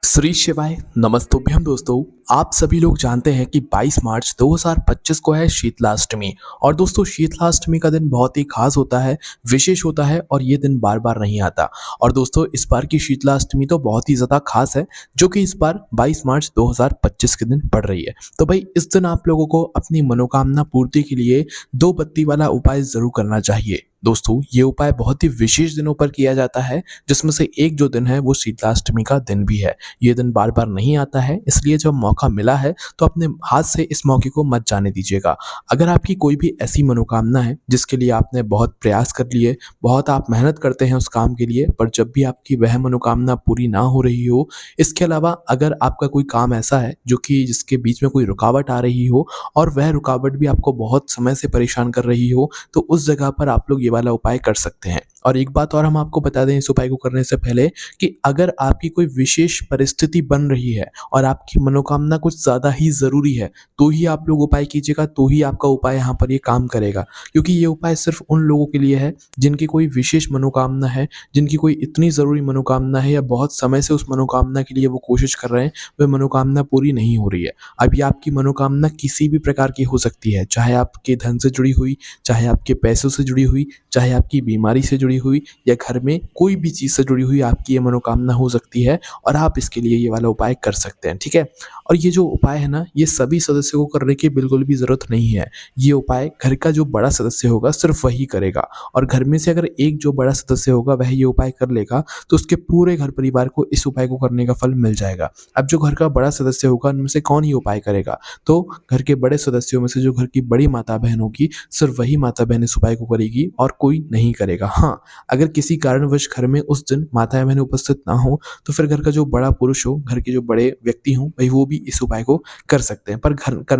श्री शिवाय नमस्तुभ्यम दोस्तों। आप सभी लोग जानते हैं कि 22 मार्च 2025 को है शीतलाष्टमी। और दोस्तों शीतलाष्टमी का दिन बहुत ही खास होता है, विशेष होता है और ये दिन बार बार नहीं आता। और दोस्तों इस बार की शीतलाष्टमी तो बहुत ही ज़्यादा खास है, जो कि इस बार 22 मार्च 2025 के दिन पड़ रही है। तो भाई इस दिन आप लोगों को अपनी मनोकामना पूर्ति के लिए दो बत्ती वाला उपाय ज़रूर करना चाहिए। दोस्तों ये उपाय बहुत ही विशेष दिनों पर किया जाता है, जिसमें से एक जो दिन है वो शीतलाष्टमी का दिन भी है। ये दिन बार बार नहीं आता है, इसलिए जब मौका मिला है तो अपने हाथ से इस मौके को मत जाने दीजिएगा। अगर आपकी कोई भी ऐसी मनोकामना है जिसके लिए आपने बहुत प्रयास कर लिए, बहुत आप मेहनत करते हैं उस काम के लिए, पर जब भी आपकी वह मनोकामना पूरी ना हो रही हो, इसके अलावा अगर आपका कोई काम ऐसा है जो कि जिसके बीच में कोई रुकावट आ रही हो और वह रुकावट भी आपको बहुत समय से परेशान कर रही हो, तो उस जगह पर आप लोग ये वाला उपाय कर सकते हैं। और एक बात और हम आपको बता दें इस उपाय को करने से पहले, कि अगर आपकी कोई विशेष परिस्थिति बन रही है और आपकी मनोकामना कुछ ज़्यादा ही ज़रूरी है, तो ही आप लोग उपाय कीजिएगा, तो ही आपका उपाय यहाँ पर ये काम करेगा। क्योंकि ये उपाय सिर्फ उन लोगों के लिए है जिनकी कोई विशेष मनोकामना है, जिनकी कोई इतनी ज़रूरी मनोकामना है या बहुत समय से उस मनोकामना के लिए वो कोशिश कर रहे हैं, वह मनोकामना पूरी नहीं हो रही है। अब ये आपकी मनोकामना किसी भी प्रकार की हो सकती है, चाहे आपके धन से जुड़ी हुई, चाहे आपके पैसों से जुड़ी हुई, चाहे आपकी बीमारी से जुड़ी हुई, या घर में कोई भी चीज़ से जुड़ी हुई आपकी ये मनोकामना हो सकती है, और आप इसके लिए ये वाला उपाय कर सकते हैं, ठीक है। और ये जो उपाय है ना, ये सभी सदस्यों को करने की बिल्कुल भी ज़रूरत नहीं है। ये उपाय घर का जो बड़ा सदस्य होगा सिर्फ वही करेगा, और घर में से अगर एक जो बड़ा सदस्य होगा वह ये उपाय कर लेगा, तो उसके पूरे घर परिवार को इस उपाय को करने का फल मिल जाएगा। अब जो घर का बड़ा सदस्य होगा उनमें से कौन ये उपाय करेगा, तो घर के बड़े सदस्यों में से जो घर की बड़ी माता बहन होगी, सिर्फ वही माता बहन इस उपाय को करेगी और कोई नहीं करेगा। हाँ, अगर किसी कारणवश घर में उस दिन माताएं बहनें उपस्थित ना हो, तो फिर घर का जो बड़ा पुरुष हो, घर के जो बड़े व्यक्ति हों, भाई वो भी इस उपाय को कर सकते हैं। पर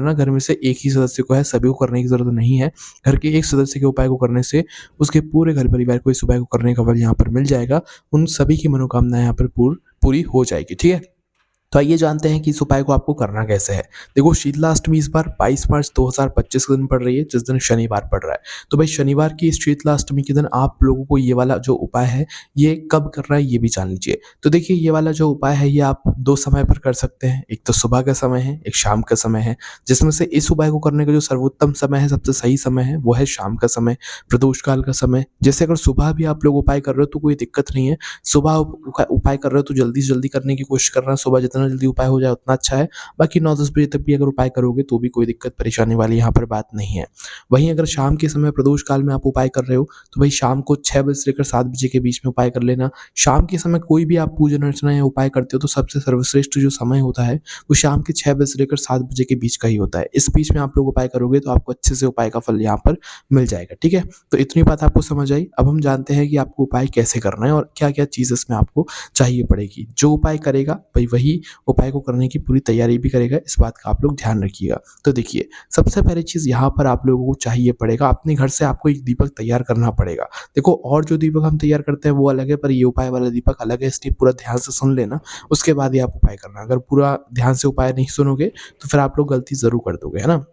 घर में से एक ही सदस्य को है, सभी को करने की जरूरत नहीं है। घर के एक सदस्य के उपाय को करने से उसके पूरे घर परिवार को इस उपाय को करने का फल यहाँ पर मिल जाएगा। उन सभी की मनोकामना यहाँ पर पूरी हो जाएगी, ठीक है। तो आइए जानते हैं कि इस उपाय को आपको करना कैसे है। देखो शीतलाष्टमी इस बार 22 मार्च 2025 के दिन पड़ रही है, जिस दिन शनिवार पड़ रहा है। तो भाई शनिवार की इस शीतलाष्टमी के दिन आप लोगों को ये वाला जो उपाय है ये कब करना है ये भी जान लीजिए। तो देखिए ये वाला जो उपाय है ये आप दो समय पर कर सकते हैं, एक तो सुबह का समय है, एक शाम का समय है। जिसमें से इस उपाय को करने का जो सर्वोत्तम समय है, सबसे सही समय है, वो है शाम का समय, प्रदोष काल का समय। जैसे अगर सुबह भी आप लोग उपाय कर रहे हो तो कोई दिक्कत नहीं है। सुबह उपाय कर रहे हो तो जल्दी से जल्दी करने की कोशिश करना, सुबह जितना जल्दी उपाय हो जाए उतना अच्छा है। बाकी 9-10 बजे तक भी अगर उपाय करोगे तो भी कोई दिक्कत परेशानी वाली यहाँ पर बात नहीं है। वहीं अगर शाम के समय प्रदोष काल में आप उपाय कर रहे हो, तो भाई शाम को 6 बजे से लेकर 7 बजे के बीच में उपाय कर लेना। शाम के समय कोई भी आप पूजन अर्चना या उपाय करते हो तो सबसे सर्वश्रेष्ठ जो समय होता है वो शाम के 6 बजे से लेकर 7 बजे के बीच का ही होता है। इस बीच में आप लोग उपाय करोगे तो आपको अच्छे से उपाय का फल यहाँ पर मिल जाएगा, ठीक है। तो इतनी बात आपको समझ आई। अब हम जानते हैं कि आपको उपाय कैसे करना है और क्या क्या चीज़ इसमें आपको चाहिए पड़ेगी। जो उपाय करेगा भाई वही उपाय को करने की पूरी तैयारी भी करेगा, इस बात का आप लोग ध्यान रखिएगा। तो देखिए सबसे पहली चीज़ यहाँ पर आप लोगों को चाहिए पड़ेगा, अपने घर से आपको एक दीपक तैयार करना पड़ेगा। देखो और जो दीपक हम तैयार करते हैं वो अलग है, पर ये उपाय वाला दीपक अलग है, इसलिए पूरा ध्यान से सुन लेना, उसके बाद ही आप उपाय करना। अगर पूरा ध्यान से उपाय नहीं सुनोगे तो फिर आप लोग गलती ज़रूर कर दोगे, है ना।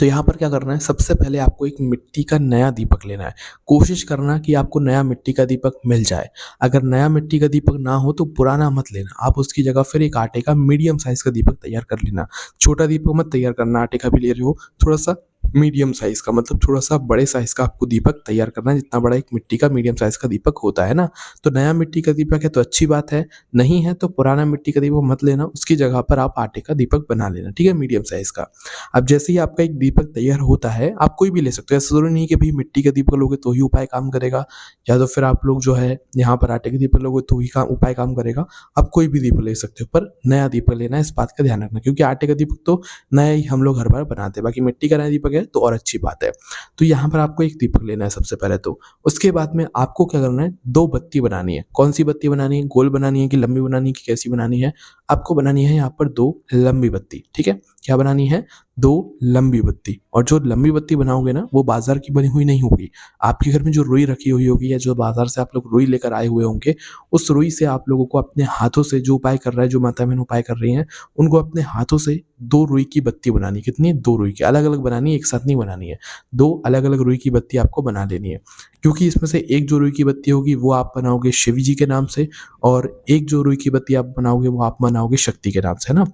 तो यहाँ पर क्या करना है, सबसे पहले आपको एक मिट्टी का नया दीपक लेना है। कोशिश करना कि आपको नया मिट्टी का दीपक मिल जाए। अगर नया मिट्टी का दीपक ना हो तो पुराना मत लेना, आप उसकी जगह फिर एक आटे का मीडियम साइज़ का दीपक तैयार कर लेना। छोटा दीपक मत तैयार करना, आटे का भी ले रहे हो, थोड़ा-सा मीडियम साइज़ का, मतलब थोड़ा-सा बड़े साइज़ का आपको दीपक तैयार करना है, जितना बड़ा एक मिट्टी का मीडियम साइज़ का दीपक होता है ना। तो नया मिट्टी का दीपक है तो अच्छी बात है, नहीं है तो पुराना मिट्टी का दीपक मत लेना, उसकी जगह पर आप आटे का दीपक बना लेना, ठीक है, मीडियम साइज़ का। अब जैसे ही आपका एक दीपक तैयार होता है, आप कोई भी ले सकते हो, ऐसा ज़रूरी नहीं कि भई मिट्टी का दीपक लोगे तो ही उपाय काम करेगा, या तो फिर आप लोग जो है यहाँ पर आटे के दीपक लोगे तो ही उपाय काम करेगा। आप कोई भी दीपक ले सकते हो, पर नया दीपक लेना है, इस बात का ध्यान रखना, क्योंकि आटे का दीपक तो नया ही हम लोग हर बार बनाते हैं, बाकी मिट्टी का नया दीपक है तो और अच्छी बात है। तो यहाँ पर आपको एक दीपक लेना है सबसे पहले तो। उसके बाद में आपको क्या करना है, 2 बत्ती बनानी है। कौन सी बत्ती बनानी है, गोल बनानी है कि लंबी बनानी है कि कैसी बनानी है? आपको बनानी है यहाँ पर 2 लंबी बत्ती, ठीक है। क्या बनानी है, 2 लंबी बत्ती। और जो लंबी बत्ती बनाओगे ना वो बाजार की बनी हुई नहीं होगी। आपके घर में जो रुई रखी हुई होगी या जो बाजार से आप लोग रुई लेकर आए हुए होंगे, उस रुई से आप लोगों को अपने हाथों से जो उपाय कर रहा है, जो माता बहन उपाय कर रही हैं, उनको अपने हाथों से 2 रुई की बत्ती बनानी है। कितनी? 2 रुई की, अलग-अलग बनानी है, एक साथ नहीं बनानी है। 2 अलग-अलग रुई की बत्ती आपको बना लेनी है। क्योंकि इसमें से एक जो रुई की बत्ती होगी वो आप बनाओगे शिव जी के नाम से, और एक जो रुई की बत्ती आप बनाओगे वो आप बनाओगे शक्ति के नाम से, है ना?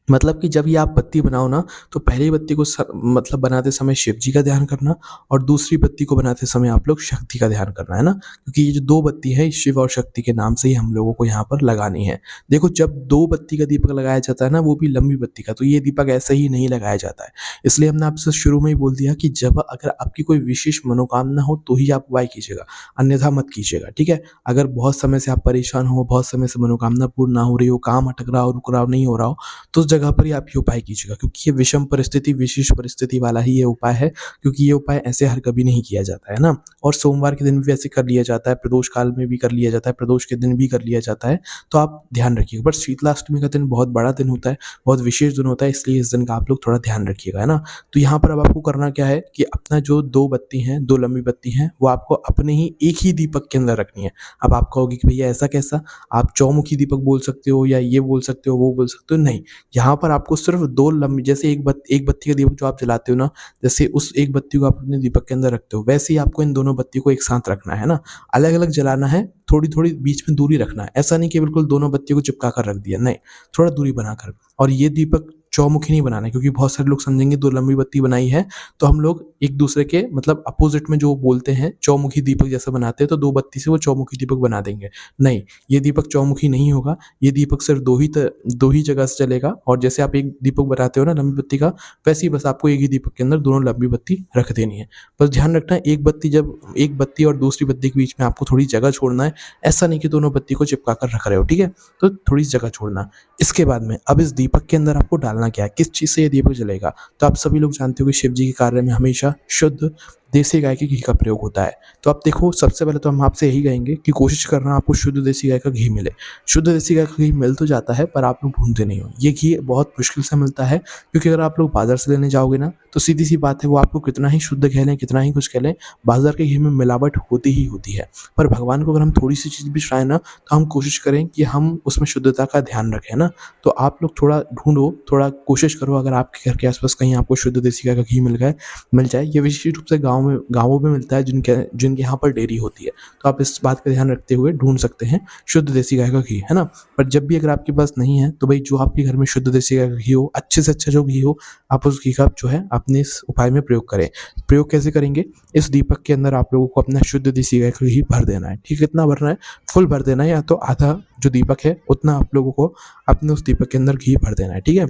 मतलब कि जब ये आप बत्ती बनाओ ना, तो पहली बत्ती को मतलब बनाते समय शिव जी का ध्यान करना, और दूसरी बत्ती को बनाते समय आप लोग शक्ति का ध्यान करना, है ना? क्योंकि ये जो 2 बत्ती है शिव और शक्ति के नाम से ही हम लोगों को यहाँ पर लगानी है। देखो, जब 2 बत्ती का दीपक लगाया जाता है ना, वो भी लंबी बत्ती का, तो ये दीपक ऐसे ही नहीं लगाया जाता है। इसलिए हमने आपसे शुरू में ही बोल दिया कि जब अगर आपकी कोई विशेष मनोकामना हो तो ही आप उपाय कीजिएगा, अन्यथा मत कीजिएगा, ठीक है? अगर बहुत समय से आप परेशान हो, बहुत समय से मनोकामना पूर्ण ना हो रही हो, काम अटक रहा हो, रुक रहा हो, नहीं हो रहा हो, तो उस जगह पर ही आप ये उपाय कीजिएगा, क्योंकि ये विषम परिस्थिति, विशेष परिस्थिति वाला ही ये उपाय है, क्योंकि ये उपाय ऐसे हर कभी नहीं किया जाता है ना। और सोमवार के दिन भी ऐसे कर लिया जाता है, प्रदोष काल में भी कर लिया जाता है, प्रदोष के दिन भी कर लिया जाता है, तो आप ध्यान रखिएगा। पर शीतलाष्टमी का दिन बहुत बड़ा दिन होता है, बहुत विशेष दिन होता है, इसलिए इस दिन का आप लोग थोड़ा ध्यान रखिएगा, है ना। तो यहाँ पर अब आपको करना क्या है कि अपना जो 2 बत्ती हैं, 2 लंबी बत्ती हैं, वो आपको अपने ही एक ही दीपक के अंदर रखनी है। अब आप कहोगे कि भैया ऐसा कैसा? आप चौमुखी दीपक बोल सकते हो, या ये बोल सकते हो, वो बोल सकते हो, नहीं। यहाँ पर आपको सिर्फ 2 लंबी, जैसे एक बत्ती का दीपक जो आप जलाते हो ना, जैसे उस एक बत्ती को आप अपने दीपक के अंदर रखते हो, वैसे ही आपको इन दोनों बत्ती को एक साथ रखना है ना। अलग-अलग जलाना है, थोड़ी-थोड़ी बीच में दूरी रखना है। ऐसा नहीं कि बिल्कुल दोनों बत्तियों को चिपका कर रख दिया, नहीं, थोड़ा दूरी बनाकर। और ये दीपक चौमुखी नहीं बनाना है, क्योंकि बहुत सारे लोग समझेंगे 2 लंबी बत्ती बनाई है तो हम लोग एक दूसरे के मतलब अपोजिट में जो बोलते हैं चौमुखी दीपक जैसा बनाते हैं, तो 2 बत्ती से वो चौमुखी दीपक बना देंगे। नहीं, ये दीपक चौमुखी नहीं होगा, ये दीपक सिर्फ 2 ही जगह से चलेगा। और जैसे आप एक दीपक बनाते हो ना लंबी बत्ती का, वैसे ही बस आपको एक ही दीपक के अंदर दोनों लंबी बत्ती रख देनी है। बस ध्यान रखना है, एक बत्ती और दूसरी बत्ती के बीच में आपको थोड़ी जगह छोड़ना है। ऐसा नहीं कि दोनों बत्ती को चिपका कर रख रहे हो, ठीक है? तो थोड़ी सी जगह छोड़ना। इसके बाद में अब इस दीपक के अंदर आपको डालना क्या है, किस चीज़ से ये दीपक जलेगा? तो आप सभी लोग जानते हो कि शिव जी के कार्य में हमेशा शुद्ध देसी गाय के घी का प्रयोग होता है। तो आप देखो, सबसे पहले तो हम आपसे यही कहेंगे कि कोशिश करना आपको शुद्ध देसी गाय का घी मिले। शुद्ध देसी गाय का घी मिल तो जाता है, पर आप लोग ढूँढते नहीं हो। ये घी बहुत मुश्किल से मिलता है, क्योंकि अगर आप लोग बाज़ार से लेने जाओगे ना, तो सीधी-सी बात है, वो आपको कितना ही शुद्ध कह लें, कितना ही कुछ कह लें, बाज़ार के घी में मिलावट होती ही होती है। पर भगवान को अगर हम थोड़ी-सी चीज़ भी चढ़ाएँ ना, तो हम कोशिश करें कि हम उसमें शुद्धता का ध्यान रखें ना। तो आप लोग थोड़ा ढूँढो, थोड़ा कोशिश करो, अगर आपके घर के आस-पास कहीं आपको शुद्ध देसी गाय का घी मिल जाए। ये विशेष रूप से गाँवों में मिलता है, जिनके यहाँ पर डेयरी होती है। तो आप इस बात का ध्यान रखते हुए ढूँढ सकते हैं शुद्ध देसी गाय का घी, है ना? पर जब भी अगर आपके पास नहीं है, तो भई जो आपके घर में शुद्ध देसी गाय का घी हो, अच्छे से अच्छा जो घी हो, आप उस घी का जो है अपने इस उपाय में प्रयोग करें। प्रयोग कैसे करेंगे? इस दीपक के अंदर आप लोगों को अपना शुद्ध देसी गाय का घी भर देना है, ठीक है? कितना भरना है? फुल भर देना है, या तो आधा जो दीपक है उतना आप लोगों को अपने उस दीपक के अंदर घी भर देना है, ठीक है?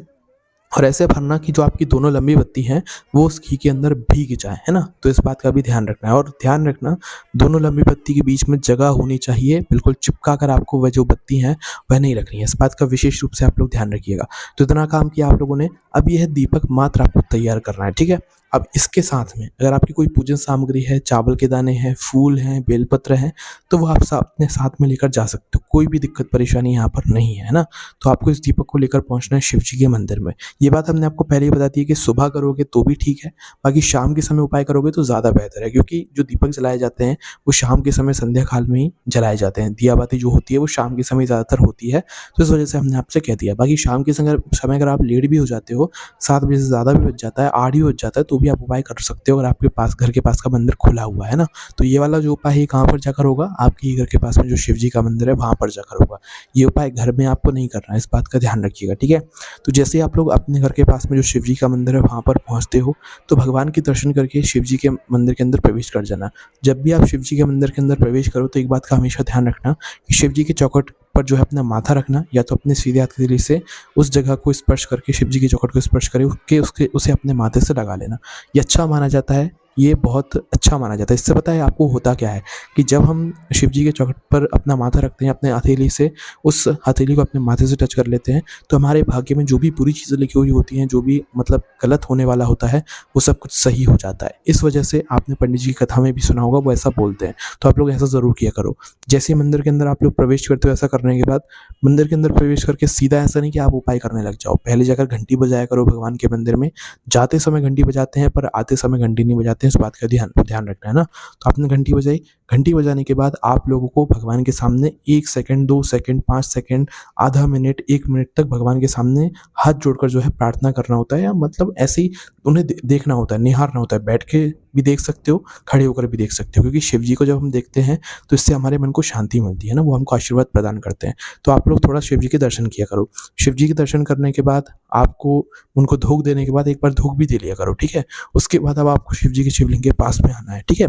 और ऐसे भरना कि जो आपकी दोनों लंबी बत्ती हैं वो उस घी के अंदर भीग जाए, है ना? तो इस बात का भी ध्यान रखना है। और ध्यान रखना, दोनों लंबी बत्ती के बीच में जगह होनी चाहिए, बिल्कुल चिपका कर आपको वह जो बत्ती हैं वह नहीं रखनी है। इस बात का विशेष रूप से आप लोग ध्यान रखिएगा। तो इतना काम किया आप लोगों ने, अब यह दीपक मात्र आपको तैयार करना है, ठीक है? अब इसके साथ में अगर आपकी कोई पूजन सामग्री है, चावल के दाने हैं, फूल हैं, बेलपत्र हैं, तो वो आप अपने साथ में लेकर जा सकते हो। कोई भी दिक्कत परेशानी यहाँ पर नहीं है ना? तो आपको इस दीपक को लेकर पहुँचना है शिव जी के मंदिर में। ये बात हमने आपको पहले ही बता दी है कि सुबह करोगे तो भी ठीक है, बाकी शाम के समय उपाय करोगे तो ज़्यादा बेहतर है, क्योंकि जो दीपक जलाए जाते हैं वो शाम के समय संध्या काल में ही जलाए जाते हैं। दिया बाती जो होती है वो शाम के समय ज़्यादातर होती है, तो इस वजह से हमने आपसे कह दिया। बाकी शाम के समय अगर आप लेट भी हो जाते हो, 7 बजे से ज़्यादा भी बज जाता है, 8 ही बज जाता है, तो भी आप उपाय कर सकते हो अगर आपके पास घर के पास का मंदिर खुला हुआ है ना। तो ये वाला जो उपाय है कहाँ पर जाकर होगा? आपके ही घर के पास में जो शिव जी का मंदिर है वहाँ पर जाकर होगा। ये उपाय घर में आपको नहीं करना है, इस बात का ध्यान रखिएगा, ठीक है? तो जैसे आप लोग अपने घर के पास में जो शिव जी का मंदिर है वहाँ पर पहुँचते हो, तो भगवान के दर्शन करके शिव जी के मंदिर के अंदर प्रवेश कर जाना। जब भी आप शिव जी के मंदिर के अंदर प्रवेश करो, तो एक बात का हमेशा ध्यान रखना कि शिव जी के चौखट पर जो है अपना माथा रखना, या तो अपने सीधे हाथ के से उस जगह को स्पर्श करके शिव जी की चौखट को स्पर्श करके उसे अपने माथे से लगा लेना। ये अच्छा माना जाता है ये बहुत अच्छा माना जाता है। इससे पता है आपको होता क्या है कि जब हम शिव जी के चौखट पर अपना माथा रखते हैं, अपने हथेली से उस हथेली को अपने माथे से टच कर लेते हैं, तो हमारे भाग्य में जो भी बुरी चीज़ें लिखी हुई होती हैं, जो भी मतलब गलत होने वाला होता है, वो सब कुछ सही हो जाता है। इस वजह से आपने पंडित जी की कथा में भी सुना होगा, वो ऐसा बोलते हैं। तो आप लोग ऐसा ज़रूर किया करो। जैसे ही मंदिर के अंदर आप लोग प्रवेश करते हो, ऐसा करने के बाद मंदिर के अंदर प्रवेश करके सीधा ऐसा नहीं कि आप उपाय करने लग जाओ। पहले जाकर घंटी बजाया करो भगवान के मंदिर में। जाते समय घंटी बजाते हैं पर आते समय घंटी नहीं बजाते हैं, इस बात का ध्यान ध्यान रखना है ना। तो आपने घंटी बजाई, घंटी बजाने के बाद आप लोगों को भगवान के सामने 1 सेकंड, 2 सेकंड, 5 सेकंड, आधा मिनट, 1 मिनट तक भगवान के सामने हाथ जोड़कर जो है प्रार्थना करना होता है, या मतलब ऐसे ही उन्हें देखना होता है, निहारना होता है। बैठ के भी देख सकते हो, खड़े होकर भी देख सकते हो, क्योंकि शिव जी को जब हम देखते हैं तो इससे हमारे मन को शांति मिलती है ना, वो हमको आशीर्वाद प्रदान करते हैं। तो आप लोग थोड़ा शिव जी के दर्शन किया करो। शिव जी के दर्शन करने के बाद आपको उनको धूप देने के बाद एक बार धूप भी दे लिया करो, ठीक है। उसके बाद अब आपको शिव जी के शिवलिंग के पास में आना है, ठीक है।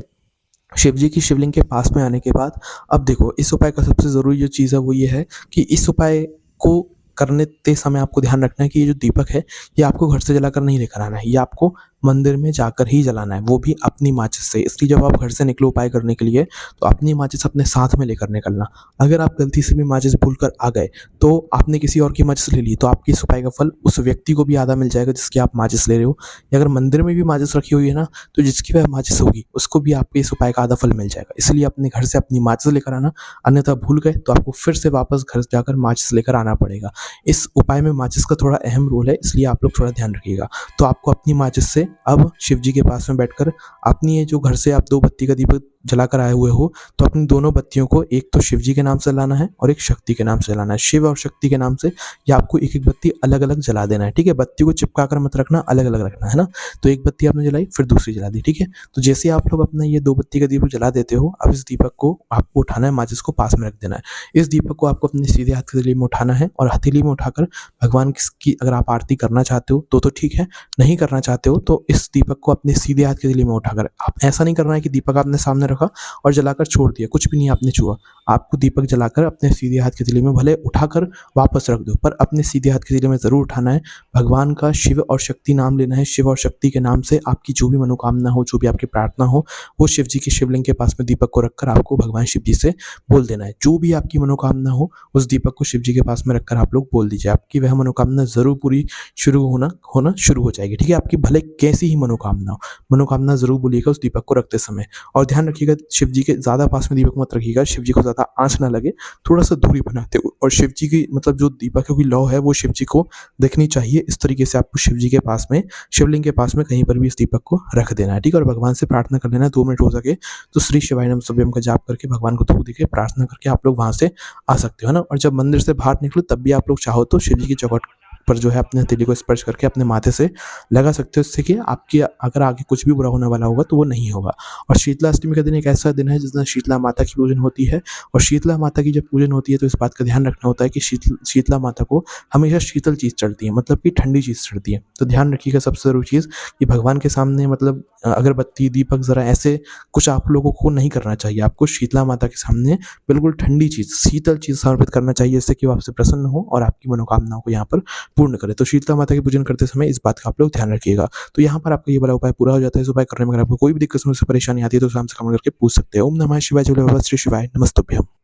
शिव जी की शिवलिंग के पास में आने के बाद अब देखो, इस उपाय का सबसे ज़रूरी जो चीज़ है वो ये है कि इस उपाय को करते समय आपको ध्यान रखना है कि ये जो दीपक है, ये आपको घर से जलाकर नहीं लेकर आना है, ये आपको मंदिर में जाकर ही जलाना है, वो भी अपनी माचिस से। इसलिए जब आप घर से निकलो उपाय करने के लिए, तो अपनी माचिस अपने साथ में लेकर निकलना। अगर आप गलती से भी माचिस भूलकर आ गए, तो आपने किसी और की माचिस ले ली, तो आपकी इस उपाय का फल उस व्यक्ति को भी आधा मिल जाएगा जिसकी आप माचिस ले रहे हो। या अगर मंदिर में भी माचिस रखी हुई है ना, तो जिसकी वह माचिस होगी उसको भी आपके इस उपाय का आधा फल मिल जाएगा। इसलिए अपने घर से अपनी माचिस लेकर आना, अन्यथा भूल गए तो आपको फिर से वापस घर जाकर माचिस लेकर आना पड़ेगा। इस उपाय में माचिस का थोड़ा अहम रोल है, इसलिए आप लोग थोड़ा ध्यान रखिएगा। तो आपको अपनी माचिस से अब शिव जी के पास में बैठकर अपनी ये जो घर से आप 2 बत्ती का दीपक जलाकर आए हुए हो, तो अपनी दोनों बत्तियों को एक तो शिव जी के नाम से जलाना है और एक शक्ति के नाम से जलाना है। शिव और शक्ति के नाम से ये आपको एक-एक बत्ती अलग-अलग जला देना है, ठीक है। बत्ती को चिपका कर मत रखना, अलग-अलग रखना है ना। तो एक बत्ती आपने जलाई, फिर दूसरी जला दी, ठीक है। तो जैसे ही आप लोग अपना ये 2 बत्ती का दीपक जला देते हो, अब इस दीपक को आपको उठाना है, माचिस को पास में रख देना है। इस दीपक को आपको अपने सीधे हाथ की हथेली में उठाना है और हथेली में उठाकर भगवान की अगर आप आरती करना चाहते हो तो ठीक है, नहीं करना चाहते हो तो इस दीपक को अपने सीधे हाथ की हथेली में उठाकर, आप ऐसा नहीं करना है कि दीपक आपने सामने रखा और जलाकर छोड़ दिया, कुछ भी नहीं आपने छुआ। आपको दीपक जलाकर अपने सीधे हाथ की हथेली में भले उठाकर वापस रख दो, पर अपने सीधे हाथ की हथेली में ज़रूर उठाना है। भगवान का शिव और शक्ति नाम लेना है। शिव और शक्ति के नाम से आपकी जो भी मनोकामना हो, जो भी आपकी प्रार्थना हो, वो शिव जी के शिवलिंग के पास में दीपक को रखकर आपको भगवान शिव जी से बोल देना है। जो भी आपकी मनोकामना हो, उस दीपक को शिव जी के पास में रखकर आप लोग बोल दीजिए। आपकी वह मनोकामना ज़रूर पूरी होना शुरू हो जाएगी, ठीक है। आपकी भले कैसी ही मनोकामना हो, मनोकामना ज़रूर बोलिएगा उस दीपक को रखते समय। और ध्यान रखिएगा, शिव जी के ज़्यादा पास में दीपक मत रखिएगा, शिव जी को ज़्यादा आँच ना लगे, थोड़ा-सा दूरी बनाते हुए। और शिव जी की मतलब जो दीपकों की लौ है, वो शिव जी को दिखनी चाहिए। इस तरीके से आपको शिव जी के पास में, शिवलिंग के पास में कहीं पर भी इस दीपक को रख देना है, ठीक है। और भगवान से प्रार्थना कर लेना है, 2 मिनट हो सके तो श्री शिवाय नमः शिवाय का जाप करके भगवान को धूप देके प्रार्थना करके आप लोग वहाँ से आ सकते हो ना। और जब मंदिर से बाहर निकलो तब भी आप लोग चाहो तो शिव जी की चौखट पर जो है अपने हथेली को स्पर्श करके अपने माथे से लगा सकते हो, इससे कि आपकी अगर आगे कुछ भी बुरा होने वाला होगा तो वो नहीं होगा। और शीतला अष्टमी का दिन एक ऐसा दिन है जिस दिन शीतला माता की पूजन होती है। और शीतला माता की जब पूजन होती है तो इस बात का ध्यान रखना होता है कि शीतला माता को हमेशा शीतल चीज़ चढ़ती है, मतलब कि ठंडी चीज़ चढ़ती है। तो ध्यान रखिएगा सबसे ज़रूरी चीज़ कि भगवान के सामने मतलब अगरबत्ती, दीपक ज़रा ऐसे कुछ आप लोगों को नहीं करना चाहिए। आपको शीतला माता के सामने बिल्कुल ठंडी चीज़, शीतल चीज़ समर्पित करना चाहिए, जिससे कि वो आपसे प्रसन्न हो और आपकी मनोकामनाओं को यहाँ पर पूर्ण करे। तो शीतला माता की पूजन करते समय इस बात का आप लोग ध्यान रखिएगा। तो यहाँ पर आपका ये वाला उपाय पूरा हो जाता है। इस उपाय करने में अगर आपको कोई भी दिक्कत, समस्या, परेशानी आती है तो सामने से कमेंट करके पूछ सकते हो। ओम नमः शिवाय, जय भोले बाबा श्री शिवाय, नमस्तुभ्यम।